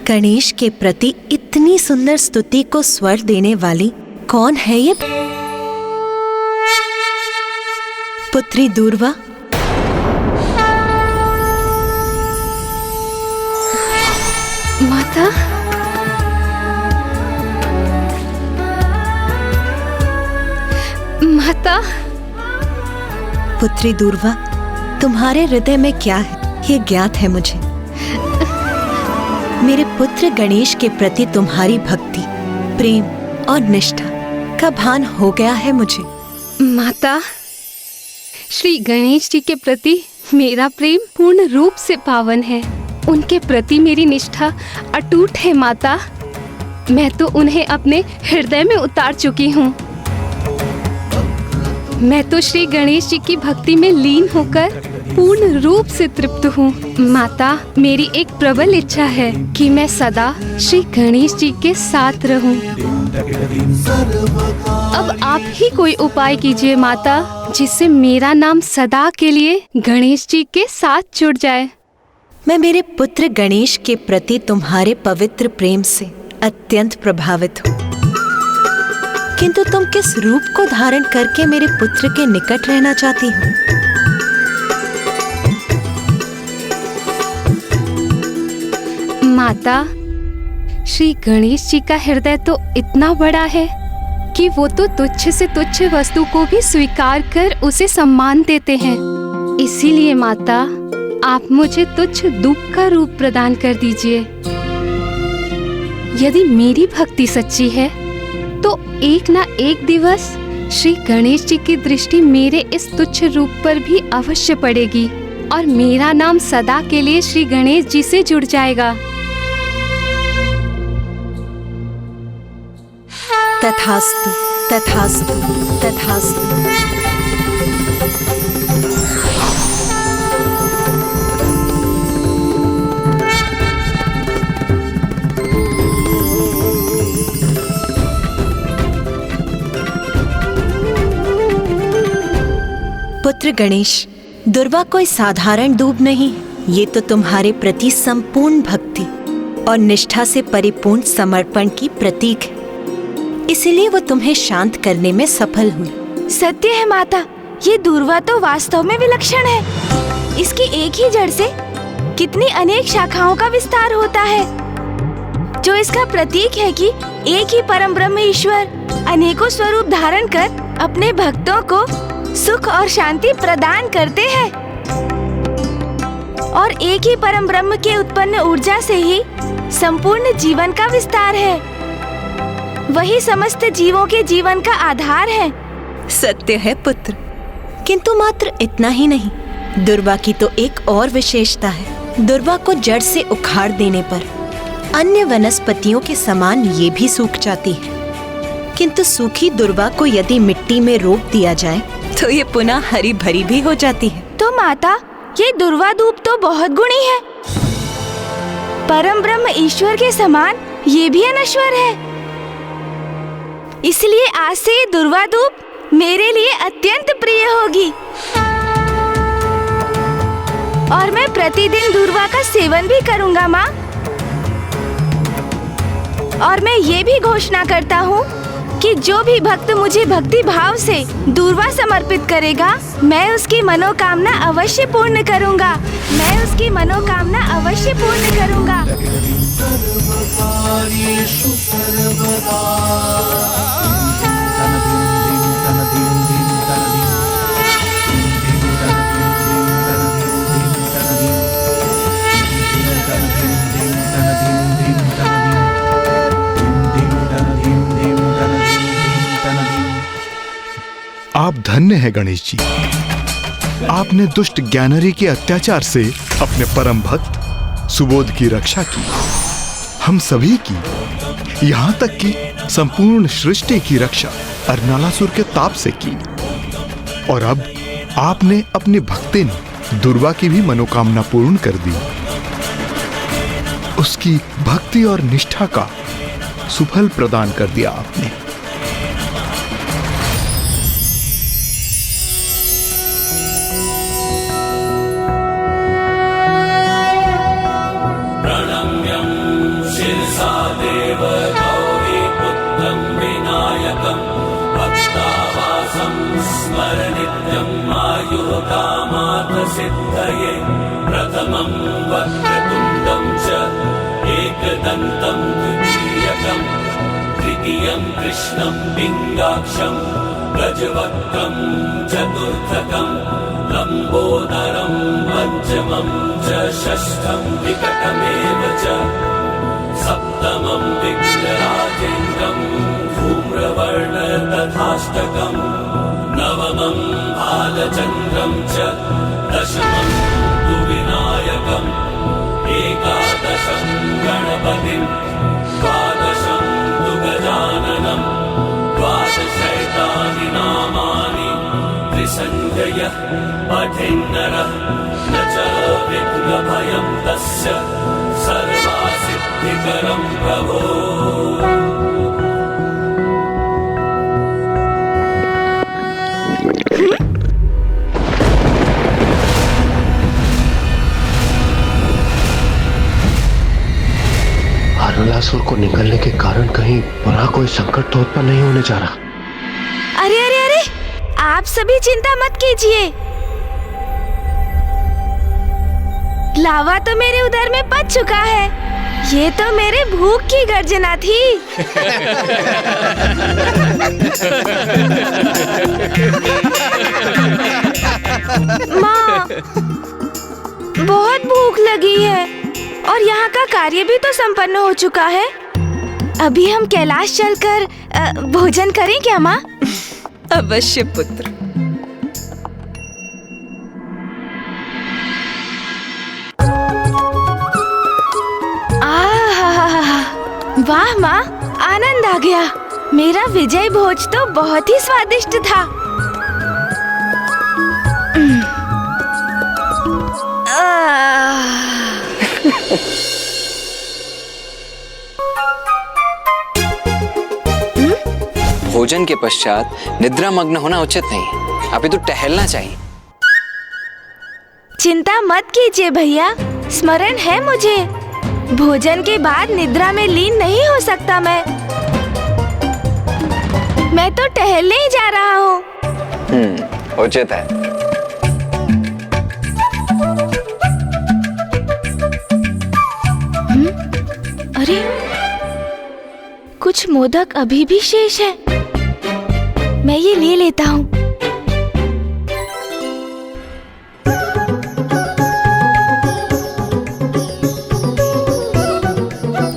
गणेश के प्रति इतनी सुंदर स्तुति को स्वर देने वाली कौन है ये? पुत्री दूर्वा। माता, माता। पुत्री दूर्वा, तुम्हारे हृदय में क्या है ये ज्ञात है मुझे। मेरे पुत्र गणेश के प्रति तुम्हारी भक्ति, प्रेम और निष्ठा का भान हो गया है मुझे। माता, श्री गणेश जी के प्रति मेरा प्रेम पूर्ण रूप से पावन है। उनके प्रति मेरी निष्ठा अटूट है माता। मैं तो उन्हें अपने हृदय में उतार चुकी हूँ। मैं तो श्री गणेश जी की भक्ति में लीन होकर पूर्ण रूप से तृप्त हूँ। माता, मेरी एक प्रबल इच्छा है कि मैं सदा श्री गणेश जी के साथ रहूँ। अब आप ही कोई उपाय कीजिए माता, जिससे मेरा नाम सदा के लिए गणेश जी के साथ जुड़ जाए। मैं मेरे पुत्र गणेश के प्रति तुम्हारे पवित्र प्रेम से अत्यंत प्रभावित हूँ, किंतु तुम किस रूप को धारण करके मेरे पुत्र के निकट रहना चाहती हो? माता, श्री गणेश जी का हृदय तो इतना बड़ा है कि वो तो तुच्छ से तुच्छ वस्तु को भी स्वीकार कर उसे सम्मान देते हैं। इसीलिए माता, आप मुझे तुच्छ धूप का रूप प्रदान कर दीजिए। यदि मेरी भक्ति सच्ची है तो एक ना एक दिवस श्री गणेश जी की दृष्टि मेरे इस तुच्छ रूप पर भी अवश्य पड़ेगी और मेरा नाम सदा के लिए श्री गणेश जी से जुड़ जाएगा। तथास्तु, तथास्तु, तथास्तु। पुत्र गणेश, दुर्वा कोई साधारण दूब नहीं, ये तो तुम्हारे प्रति संपूर्ण भक्ति और निष्ठा से परिपूर्ण समर्पण की प्रतीक है। इसीलिए वो तुम्हें शांत करने में सफल हुई। सत्य है माता, ये दूर्वा तो वास्तव में विलक्षण है। इसकी एक ही जड़ से कितनी अनेक शाखाओं का विस्तार होता है, जो इसका प्रतीक है कि एक ही परम ब्रह्म ईश्वर अनेकों स्वरूप धारण कर अपने भक्तों को सुख और शांति प्रदान करते हैं। और एक ही परम ब्रह्म के उत्पन्न ऊर्जा से ही संपूर्ण जीवन का विस्तार है। वही समस्त जीवों के जीवन का आधार है। सत्य है पुत्र, किंतु मात्र इतना ही नहीं, दुर्वा की तो एक और विशेषता है। दुर्वा को जड़ से उखाड़ देने पर अन्य वनस्पतियों के समान ये भी सूख जाती है, किंतु सूखी दुर्वा को यदि मिट्टी में रोप दिया जाए तो ये पुनः हरी भरी भी हो जाती है। तो माता, ये दुर्वा धूप तो बहुत गुणी है। परम ब्रह्म ईश्वर के समान ये भी अनश्वर है। इसलिए आज से ये दुर्वा धूप मेरे लिए अत्यंत प्रिय होगी और मैं प्रतिदिन दुर्वा का सेवन भी करूंगा माँ। और मैं ये भी घोषणा करता हूँ कि जो भी भक्त मुझे भक्ति भाव से दूर्वा समर्पित करेगा, मैं उसकी मनोकामना अवश्य पूर्ण करूंगा। मैं उसकी मनोकामना अवश्य पूर्ण करूंगा। आप धन्य हैं गणेश जी। आपने दुष्ट ज्ञानरी के अत्याचार से अपने परम भक्त सुबोध की रक्षा की, हम सभी की, यहाँ तक कि संपूर्ण सृष्टि की रक्षा अर्नालासुर के ताप से की। और अब आपने अपनी भक्तिन दुर्वा की भी मनोकामना पूर्ण कर दी। उसकी भक्ति और निष्ठा का सुफल प्रदान कर दिया आपने। अनन्तं द्वितीयकं तृतीयं कृष्णं पिङ्गाक्षं गजवक्त्रं चतुर्थकं लम्बोदरं पञ्चमं च षष्ठं विकटमेव च सप्तमं विघ्नराजेन्द्रं धूम्रवर्ण तथाष्टकं नवमं बालचन्द्रं च दशमं तु विनायकम् एकादशं गणपतिं द्वादशं तु गजाननं द्वादशैतानि नामानि त्रिसञ्जयः पठेन्नरः न च विघ्नभयं तस्य सर्वासिद्धिकरं प्रभो। अरुणासुर को निकलने के कारण कहीं बुरा कोई संकट तो उत्पन्न नहीं होने जा रहा। अरे अरे अरे, आप सभी चिंता मत कीजिए। लावा तो मेरे उदर में पच चुका है। ये तो मेरे भूख की गर्जना थी। माँ, बहुत भूख लगी है और यहाँ का कार्य भी तो संपन्न हो चुका है। अभी हम कैलाश चलकर भोजन करें क्या माँ? अवश्य पुत्र। वाह माँ, आनंद आ गया। मेरा विजय भोज तो बहुत ही स्वादिष्ट था। भोजन के पश्चात निद्रा मग्न होना उचित नहीं। अभी तो टहलना चाहिए। चिंता मत कीजिए भैया, स्मरण है मुझे। भोजन के बाद निद्रा में लीन नहीं हो सकता मैं तो टहलने ही जा रहा हूँ। उचित है। अरे, कुछ मोदक अभी भी शेष है। मैं ये ले लेता हूँ।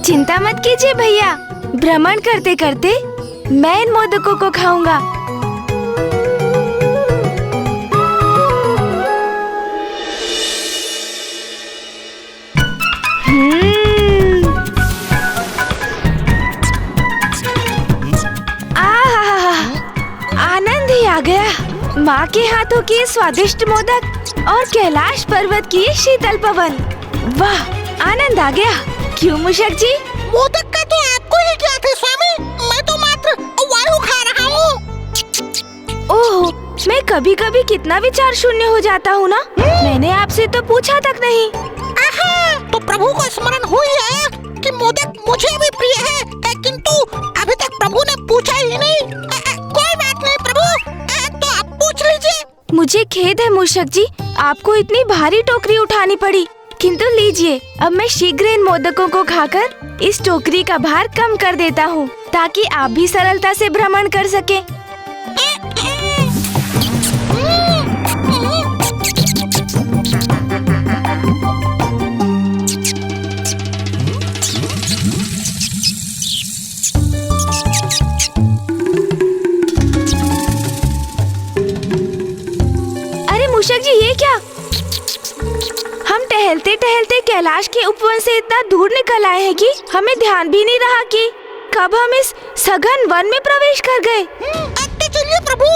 चिंता मत कीजिए भैया, भ्रमण करते करते मैं इन मोदकों को खाऊंगा। आनंद ही आ गया। माँ के हाथों की स्वादिष्ट मोदक और कैलाश पर्वत की शीतल पवन। वाह, आनंद आ गया। क्यों मूषक जी? मोदक का तो आपको ही क्या थे स्वामी, मैं तो मात्र वायु खा रहा हूँ। ओह, मैं कभी कभी कितना विचार शून्य हो जाता हूँ ना। मैंने आपसे तो पूछा तक नहीं। आहा, तो प्रभु को स्मरण हुई है कि मोदक मुझे भी प्रिय है, किंतु अभी तक प्रभु ने पूछा ही नहीं। कोई बात नहीं प्रभु, तो आप पूछ लीजिए। मुझे खेद है मूषक जी, आपको इतनी भारी टोकरी उठानी पड़ी। किंतु लीजिए, अब मैं शीघ्र इन मोदकों को खाकर इस टोकरी का भार कम कर देता हूँ, ताकि आप भी सरलता से भ्रमण कर सकें। अरे मूषक जी, ये क्या? हम टहलते टहलते कैलाश के उपवन से इतना दूर निकल आए हैं कि हमें ध्यान भी नहीं रहा कि कब हम इस सघन वन में प्रवेश कर गए। अब तो चलिए प्रभु,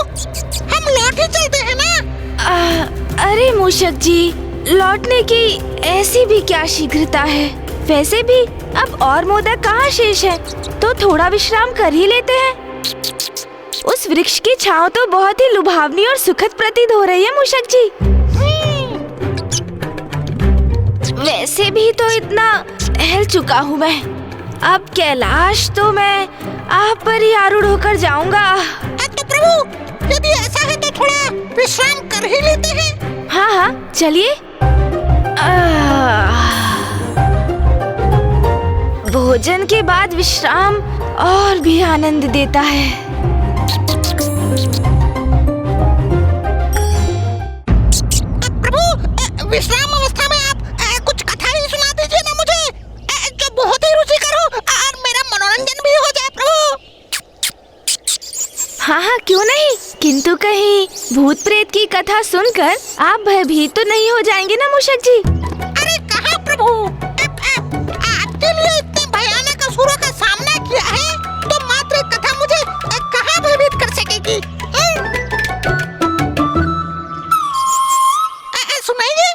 हम लौट ही चलते हैं ना। अरे मूषक जी, लौटने की ऐसी भी क्या शीघ्रता है? वैसे भी अब और मोदक कहाँ शेष है, तो थोड़ा विश्राम कर ही लेते हैं। उस वृक्ष की छांव तो बहुत ही लुभावनी और सुखद प्रतीत हो रही है मूषक जी। वैसे भी तो इतना टहल चुका हूँ मैं। अब कैलाश तो मैं आप पर ही आरूढ़ होकर जाऊंगा। तो प्रभु, यदि ऐसा है तो थोड़ा विश्राम कर ही लेते हैं। हाँ हाँ, चलिए। भोजन के बाद विश्राम और भी आनंद देता है। प्रभु, विश्राम अवस्था में आप कुछ कथा ही सुना दीजिए ना मुझे, जो बहुत ही रुचिकर हो और मेरा मनोरंजन भी हो जाए प्रभु। हाँ हाँ, क्यों नहीं, किंतु कहीं भूत प्रेत की कथा सुनकर आप भयभीत तो नहीं हो जाएंगे ना मूषक जी? अरे कहाँ प्रभु, आपके लिए इतने भयानक असुरों का सामना किया है, तो मात्र एक कथा मुझे कहाँ भयभीत कर सकेगी? सुनाइए।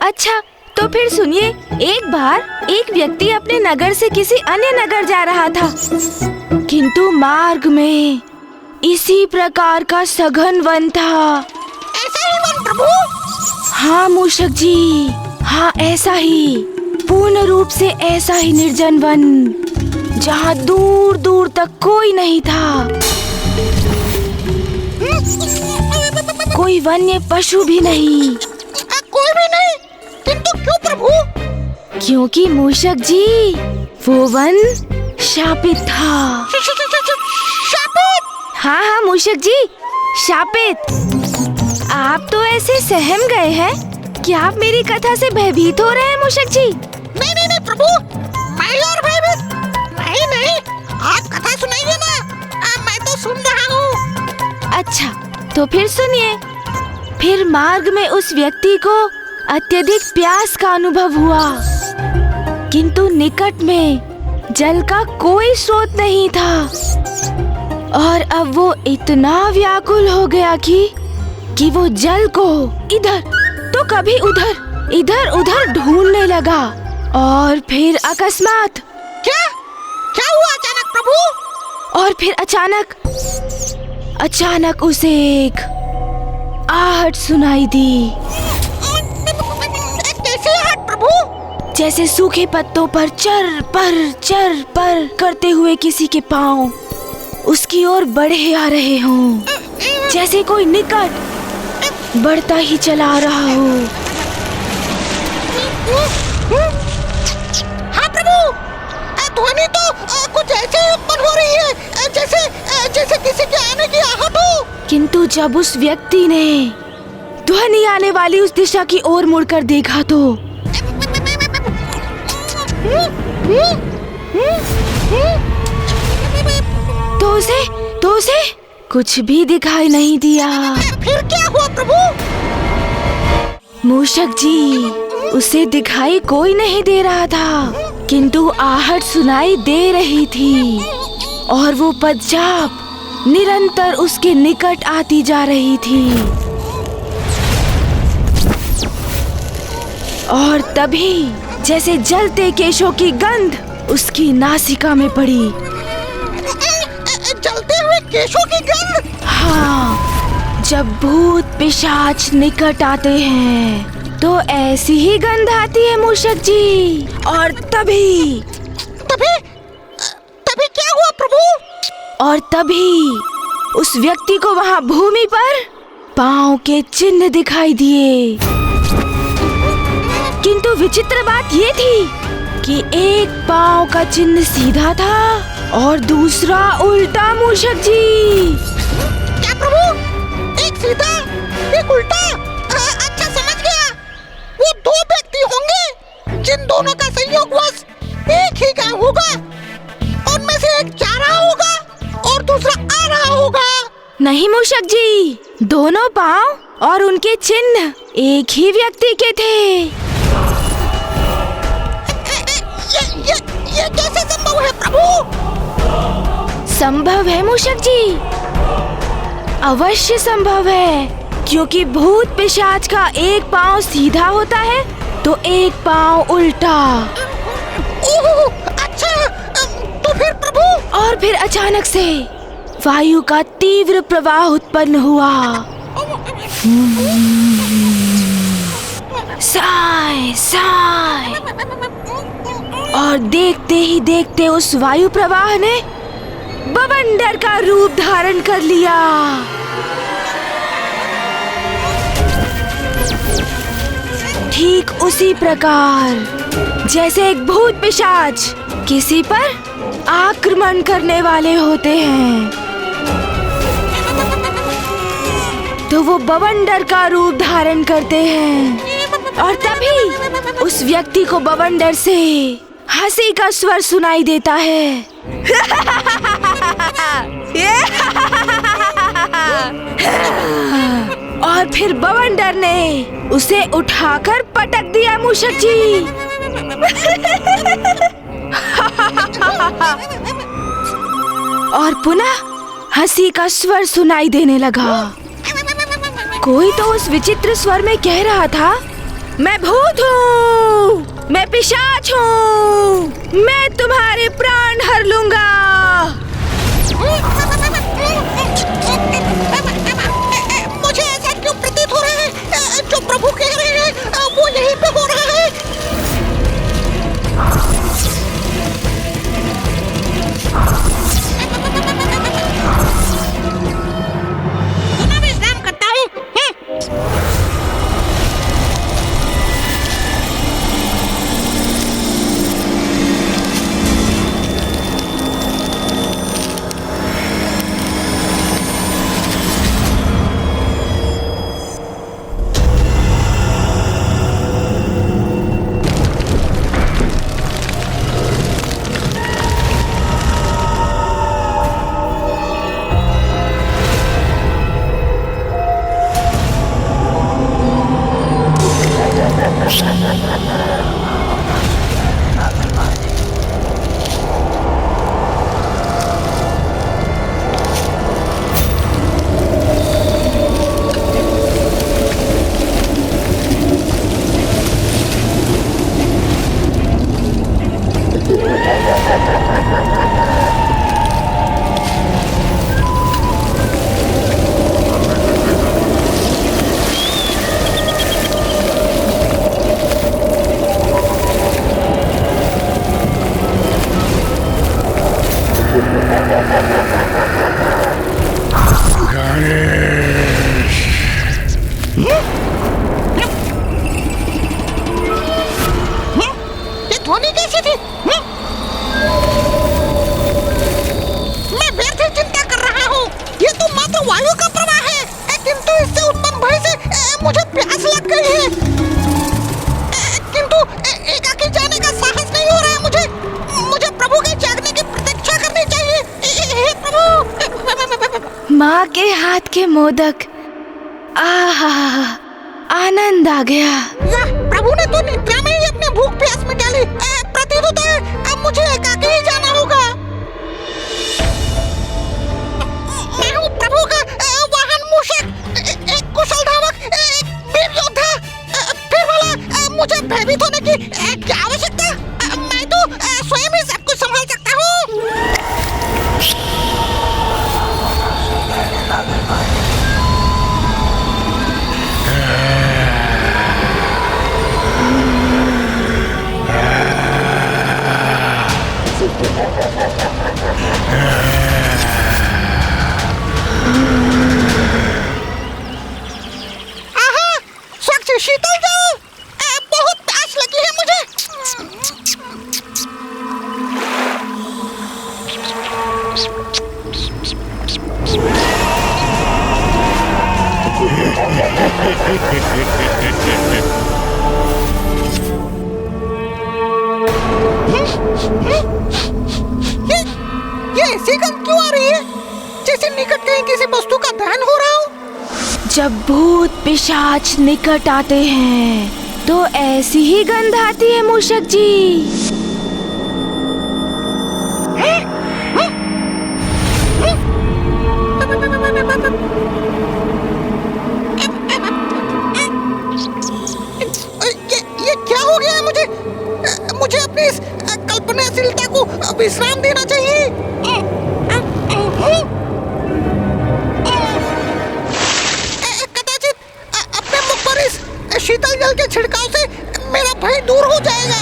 अच्छा, तो फिर सुनिए। एक बार एक व्यक्ति अपने नगर से किसी अन्य नगर जा रहा था, किंतु मार्ग में इसी प्रकार का सघन वन था। ऐसा ही वन प्रभु? हाँ मूषक जी, हाँ ऐसा ही, पूर्ण रूप से ऐसा ही निर्जन वन, जहाँ दूर दूर तक कोई नहीं था, कोई वन्य पशु भी नहीं। कोई भी नहीं? किंतु क्यों प्रभु? क्योंकि मूषक जी, वो वन शापित था। शापित? हाँ हाँ मूषक जी, शापित। आप तो ऐसे सहम गए हैं कि आप मेरी कथा से भयभीत हो रहे हैं मूषक जी। नहीं नहीं नहीं प्रभु, मैं और भयभीत नहीं, आप कथा सुनाइए ना, मैं तो सुन रहा हूँ। अच्छा, तो फिर सुनिए। फिर मार्ग में उस व्यक्ति को अत्यधिक प्यास का अनुभव हुआ, किंतु निकट में जल का कोई स्रोत नहीं था, और अब वो इतना व्याकुल हो गया कि वो जल को इधर तो कभी उधर, इधर उधर ढूंढने लगा। और फिर अकस्मात क्या हुआ अचानक प्रभु? और फिर अचानक उसे एक आहट सुनाई दी। कैसी आहट प्रभु? जैसे सूखे पत्तों पर चर पर करते हुए किसी के पांव उसकी ओर बढ़े आ रहे हों, जैसे कोई निकट बढ़ता ही चला रहा हो। हाँ प्रभु, ध्वनि तो कुछ ऐसे ही उत्पन्न हो रही है, जैसे किसी के आने की आहट हो। किंतु जब उस व्यक्ति ने ध्वनि आने वाली उस दिशा की ओर मुड़कर देखा तो उसे कुछ भी दिखाई नहीं दिया। फिर क्या हुआ प्रभु? मूषक जी, उसे दिखाई कोई नहीं दे रहा था, किंतु आहट सुनाई दे रही थी, और वो पदचाप निरंतर उसके निकट आती जा रही थी। और तभी जैसे जलते केशों की गंध उसकी नासिका में पड़ी। जलते हुए केशों की गंध? हाँ, जब भूत पिशाच निकट आते हैं तो ऐसी ही गंध आती है मूषक जी। और तभी क्या हुआ प्रभु? और तभी उस व्यक्ति को वहाँ भूमि पर पांव के चिन्ह दिखाई दिए। किंतु विचित्र बात ये थी कि एक पांव का चिन्ह सीधा था और दूसरा उल्टा मूषक जी। क्या प्रभु? एक सीधा, एक उल्टा? अच्छा समझ गया, वो दो व्यक्ति होंगे जिन दोनों का संयोगवश एक ही गांव होगा। उनमें से एक जा रहा होगा और दूसरा आ रहा होगा। नहीं मूषक जी, दोनों पांव और उनके चिन्ह एक ही व्यक्ति के थे। ये कैसे संभव है प्रभु? संभव है मूषक जी, अवश्य संभव है, क्योंकि भूत पिशाच का एक पांव सीधा होता है तो एक पांव उल्टा। ओह, अच्छा, तो फिर प्रभु? और फिर अचानक से वायु का तीव्र प्रवाह उत्पन्न हुआ। साय साय, और देखते ही देखते उस वायु प्रवाह ने बवंडर का रूप धारण कर लिया। ठीक उसी प्रकार जैसे एक भूत पिशाच किसी पर आक्रमण करने वाले होते हैं, तो वो बवंडर का रूप धारण करते हैं और तभी उस व्यक्ति को बवंडर से हंसी का स्वर सुनाई देता है। और फिर बवंडर ने उसे उठाकर पटक दिया मूषक जी। और पुनः हंसी का स्वर सुनाई देने लगा। कोई तो उस विचित्र स्वर में कह रहा था, मैं भूत हूँ, मैं पिशाच हूँ, मैं तुम्हारे प्राण हर लूंगा। मुझे ऐसा क्यों प्रतीत हो रहा है जो प्रभु कह रहे हैं वो यहीं पे हो रहा है। मैं विश्राम करता हूँ। माँ के हाथ के मोदक, आहा, आनंद आ गया। वाह, प्रभु ने तो निद्रा में ही अपने भूख प्यास मिटा ली। प्रतीत होता है अब मुझे एकाकी ही जाना होगा। मैं हूँ प्रभु का वाहन मूषक, एक कुशल धावक, एक वीर योद्धा। फिर वाला मुझे भयभीत होने की क्या आवश्यकता? मैं तो स्वयं ही सब कुछ संभाल सकता हूँ। स्वच्छ शीतल जल, बहुत प्यास लगी है मुझे। ये ऐसी गंध क्यों आ रही है? जैसे निकट कहीं किसी वस्तु का दहन हो रहा हो। जब भूत पिशाच निकट आते हैं तो ऐसी ही गंध आती है मूषक जी। ये क्या हो गया है मुझे? मुझे अपनी इस कल्पनाशीलता को विश्राम देना चाहिए। कदाचित अपने मुख पर इस शीतल जल के छिड़काव से मेरा भय दूर हो जाएगा।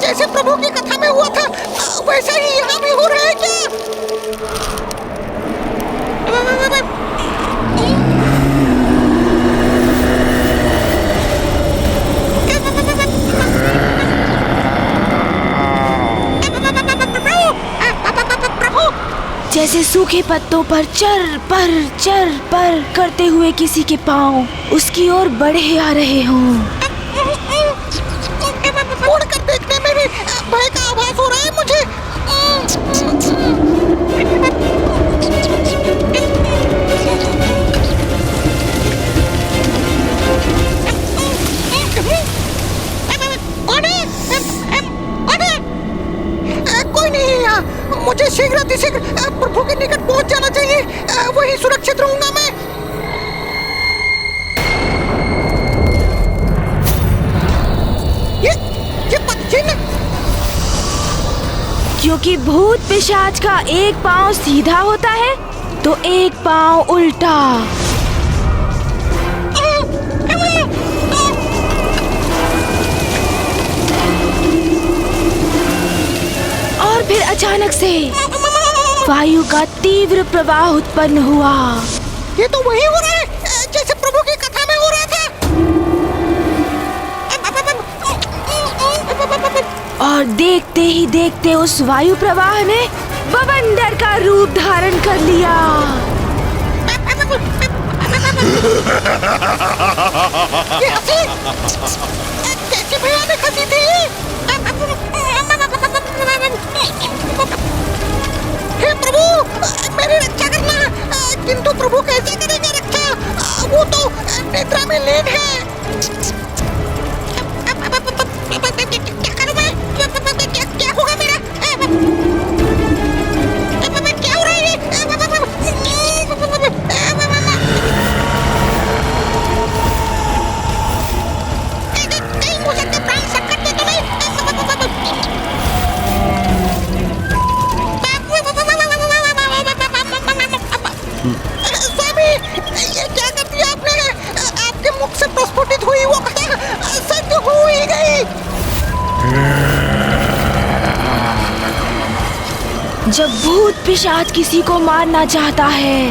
जैसे प्रभु की कथा में हुआ था वैसा ही यहाँ भी हो रहा है क्या? जैसे सूखे पत्तों पर चर पर करते हुए किसी के पाँव उसकी ओर बढ़े आ रहे हों। उड़कर देखने में भी भय का आभास हो रहा है मुझे। कोई नहीं, मुझे शीघ्र प्रभु के निकट पहुंच जाना चाहिए। वहीं सुरक्षित रहूंगा मैं। ये पक्षी क्योंकि भूत पिशाच का एक पाँव सीधा होता है तो एक पाँव उल्टा। और फिर अचानक से वायु का तीव्र प्रवाह उत्पन्न हुआ। ये तो वही हो रहा है जैसे प्रभु की कथा में हो रहा था। और देखते ही देखते उस वायु प्रवाह ने बवंडर का रूप धारण कर लिया। ये हंसी कैसी भयानक हंसी थी। हे प्रभु, मेरी रक्षा करना। किंतु प्रभु कैसे करेंगे रक्षा? वो तो निद्रा में लीन है। क्या करूं मैं? क्या होगा मेरा? क्या हो रहा है? कहीं मुझे प्राण संकट में तो नहीं? स्वामी, ये क्या कर दिया आपने? आपके मुख से प्रस्फुटित हुई वो कथा सत्य हो ही गई। जब भूत पिशाच किसी को मारना चाहता है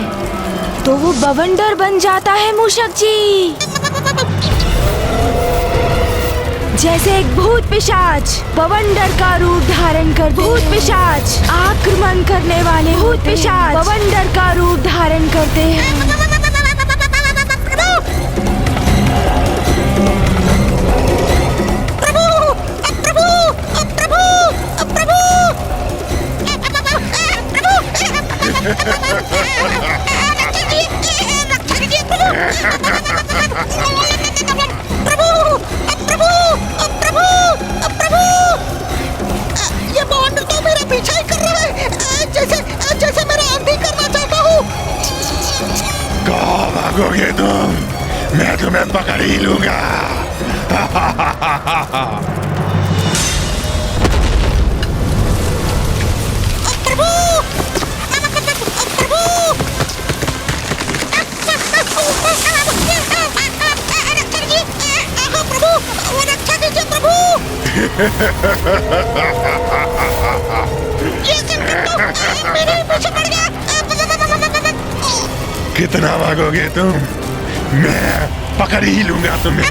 तो वो बवंडर बन जाता है मूषक जी। जैसे एक भूत पिशाच बवंडर का रूप धारण कर भूत पिशाच आक्रमण करने वाले भूत पिशाच बवंडर का रूप धारण करते हैं। ये बवंडर तो मेरा पीछा ही कर रहा है, जैसे मेरा आंधी करना चाहता हूँ। कहाँ भागोगे तुम? मैं तुम्हें पकड़ ही लूंगा। कितना भागोगे तुम? मैं पकड़ ही लूंगा तुम्हें।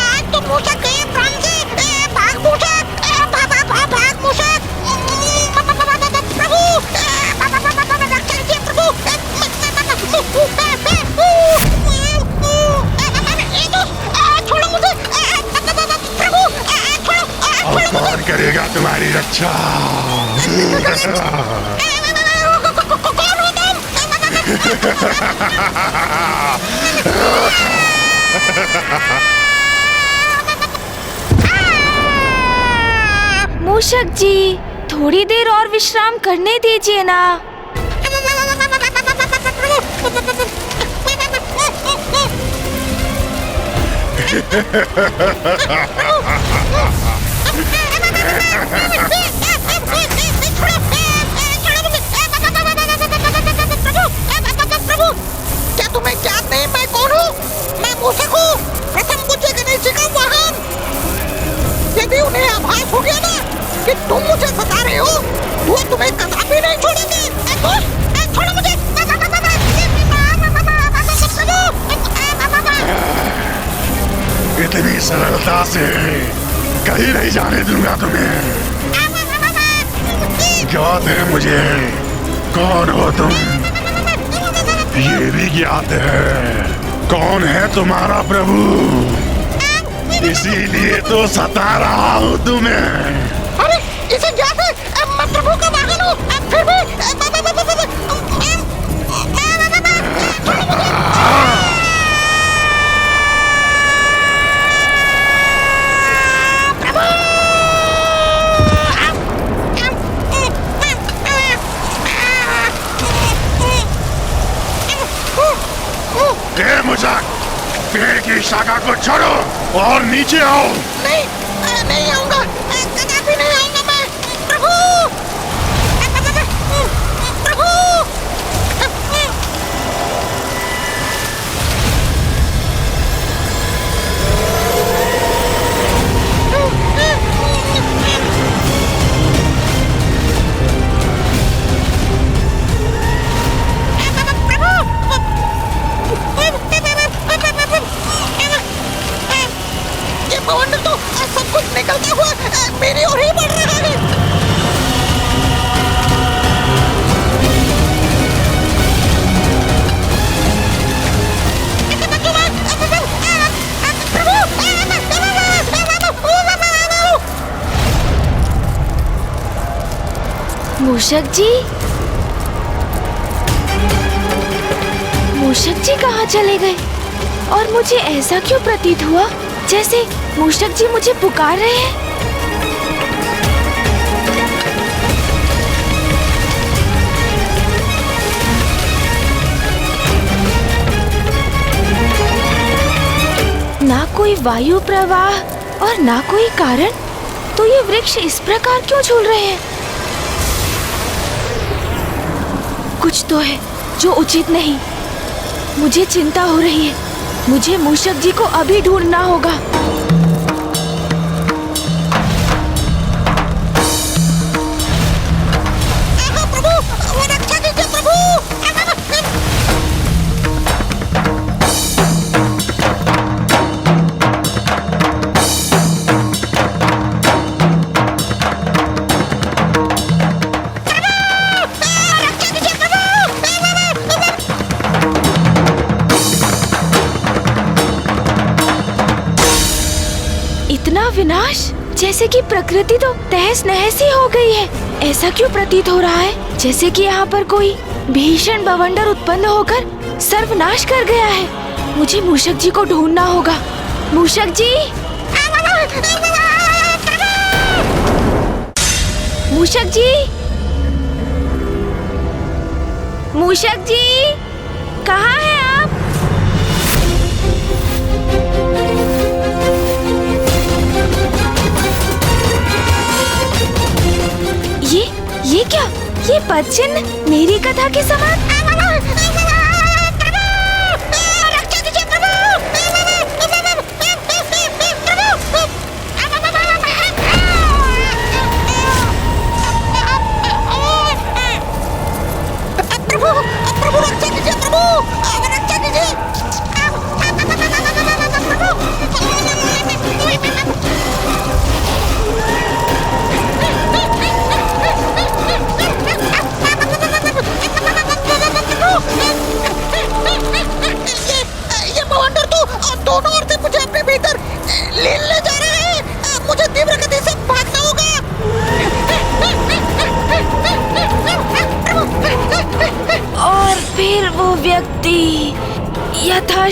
आज तो मूषक गए प्राण से। भाग मूषक, भाग मूषक। प्रभु, रक्षा कीजिए प्रभु। छोड़ो मुझे प्रभु, छोड़ो। और कौन करेगा तुम्हारी रक्षा? कौन हो तुम? मूषक जी, थोड़ी देर और विश्राम करने दीजिए ना। क्या तुम्हें याद नहीं मैं कौन हूँ? मैं मूषक हूँ, प्रथम पूज्य गणेश जी का वाहन। यदि उन्हें आभास हो गया ना कि तुम मुझे सता रहे हो, वो तुम्हें कदापि नहीं छोड़ेंगे। छोड़ो मुझे। इतनी सरलता से कहीं नहीं जाने दूंगा तुम्हें। ज्ञात है मुझे कौन हो तुम। ये भी ज्ञात है कौन है तुम्हारा प्रभु, इसीलिए तो सता रहा हूँ तुम्हें। अरे इसे ज्ञात है, मैं प्रभु का वाहन हूँ, फिर भी मुझक, पेड़ की शाखा को छोड़ो और नीचे आओ। नहीं, नहीं आऊंगा, कदापि नहीं आऊंगा मैं। प्रभु, प्रभु। बवंडर तो सब कुछ निकलता हुआ मेरी ओर ही बढ़ रहा है। मूषक जी, मूषक जी कहाँ चले गए? और मुझे ऐसा क्यों प्रतीत हुआ जैसे मूषक जी मुझे पुकार रहे हैं? ना कोई वायु प्रवाह और ना कोई कारण, तो ये वृक्ष इस प्रकार क्यों झूल रहे हैं? कुछ तो है जो उचित नहीं। मुझे चिंता हो रही है। मुझे मूषक जी को अभी ढूंढना होगा। विनाश, जैसे कि प्रकृति तो तहस नहस ही हो गई है। ऐसा क्यों प्रतीत हो रहा है जैसे कि यहाँ पर कोई भीषण बवंडर उत्पन्न होकर सर्वनाश कर गया है। मुझे मूषक जी को ढूंढना होगा। मूषक जी, मूषक जी, मूषक जी, कहाँ हैं आप? ये क्या? ये पद चिन्ह मेरी कथा के समान।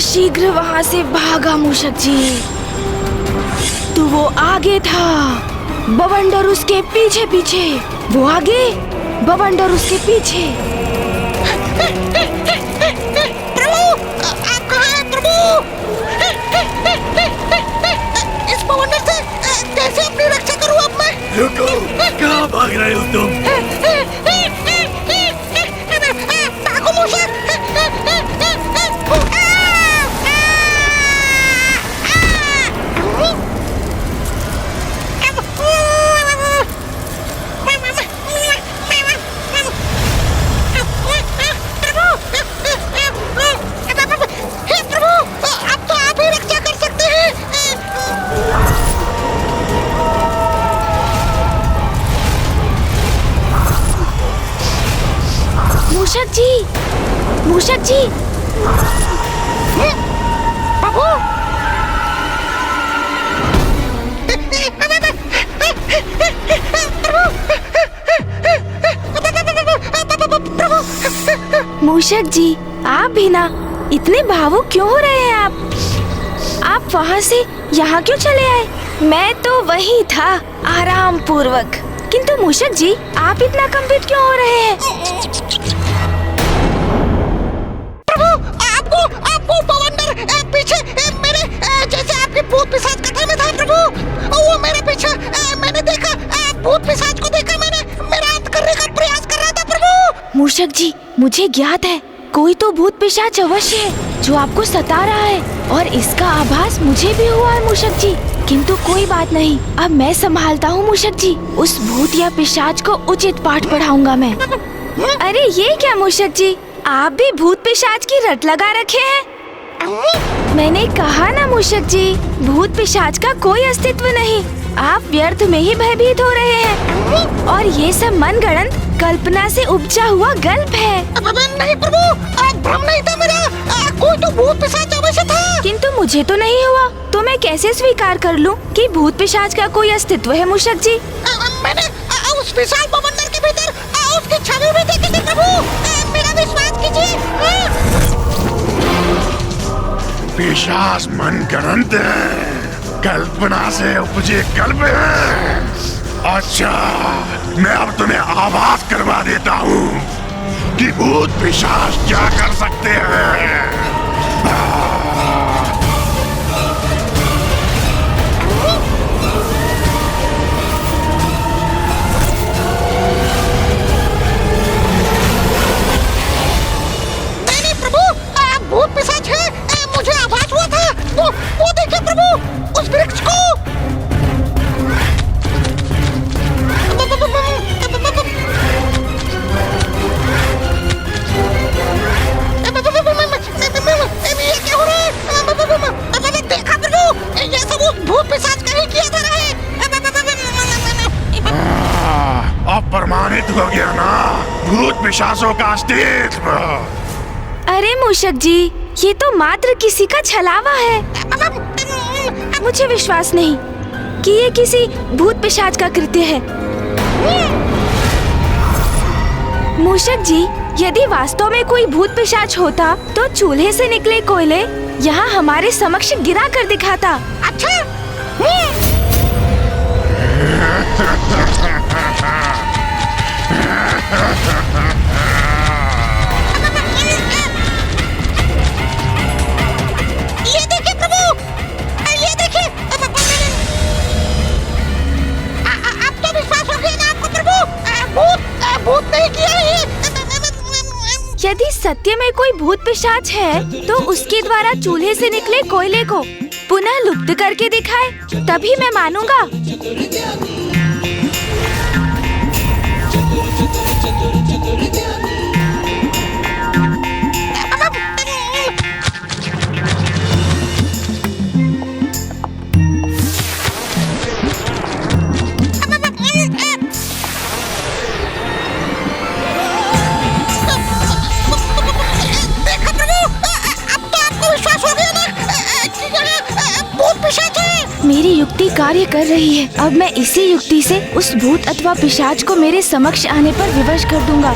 शीघ्र वहाँ से भागा मूषक जी। तो वो आगे था, बवंडर उसके पीछे पीछे। वो आगे, बवंडर उसके पीछे। प्रभु, आप कहाँ हैं प्रभु? इस बवंडर से कैसे अपनी रक्षा करूँ अब मैं? रुको, कहाँ भाग रहे हो तुम? भागो मूषक। मूषक जी। प्रभु मूषक जी, आप भी ना इतने भावुक क्यों हो रहे हैं आप वहाँ से यहाँ क्यों चले आए? मैं तो वही था आराम पूर्वक, किंतु मूषक जी आप इतना कंपित क्यों हो रहे हैं? प्रभु आपको बवंडर पीछे मेरे जैसे आपके भूत पिशाच कथा में था प्रभु, वो मेरे पीछे मैंने देखा, भूत पिशाच को देखा मैंने, मेरा अंत करने का प्रयास कर रहा था प्रभु। मूषक जी, मुझे ज्ञात है कोई तो भूत पिशाच अवश्य है जो आपको सता रहा है, और इसका आभास मुझे भी हुआ है मूषक जी, किंतु कोई बात नहीं, अब मैं संभालता हूँ मूषक जी। उस भूत या पिशाच को उचित पाठ पढ़ाऊंगा मैं। अरे ये क्या मूषक जी, आप भी भूत पिशाच की रट लगा रखे हैं। मैंने कहा ना मूषक जी, भूत पिशाच का कोई अस्तित्व नहीं, आप व्यर्थ में ही भयभीत हो रहे हैं, और ये सब मनगढ़ंत कल्पना से उपजा हुआ गल्प है। नहीं प्रभु, भ्रम नहीं था मेरा, कोई तो भूत पिशाच अवश्य था। किंतु मुझे तो नहीं हुआ, तो मैं कैसे स्वीकार कर लूं कि भूत पिशाच का कोई अस्तित्व है मूषक जी? मैंने उस विशाल बवंडर के भीतर उसकी छवि भी देखी थी प्रभु, मेरा विश्वास कीजिए। पिशाच मनगढ़ंत है, कल्पना से उपजे कल्प है। अच्छा, मैं अब तुम्हें आभास करवा देता हूँ कि भूत पिशाच क्या कर सकते हैं। नहीं प्रभु, भूत पिशाच है, मुझे आभास हुआ था। वो देखिए प्रभु, उस वृक्ष को। देखा प्रभु, ये सब उस भूत पिशाच का ही किया जा रहा है। अब प्रमाणित हो गया ना भूत पिशाचों का अस्तित्व। अरे मूषक जी, ये तो मात्र किसी का छलावा है। मुझे विश्वास नहीं कि ये किसी भूत पिशाच का कृत्य है। मूषक जी, यदि वास्तव में कोई भूत पिशाच होता तो चूल्हे से निकले कोयले यहाँ हमारे समक्ष गिरा कर दिखाता। अच्छा, ये देखिए प्रभु, ये देखिए, अब तो विश्वास हो गया ना आपको प्रभु, भूत नहीं किया ये। यदि सत्य में कोई भूत पिशाच है तो उसके द्वारा चूल्हे से निकले कोयले को पुनः लुप्त करके दिखाए, तभी मैं मानूंगा। मेरी युक्ति कार्य कर रही है। अब मैं इसी युक्ति से उस भूत अथवा पिशाच को मेरे समक्ष आने पर विवश कर दूंगा।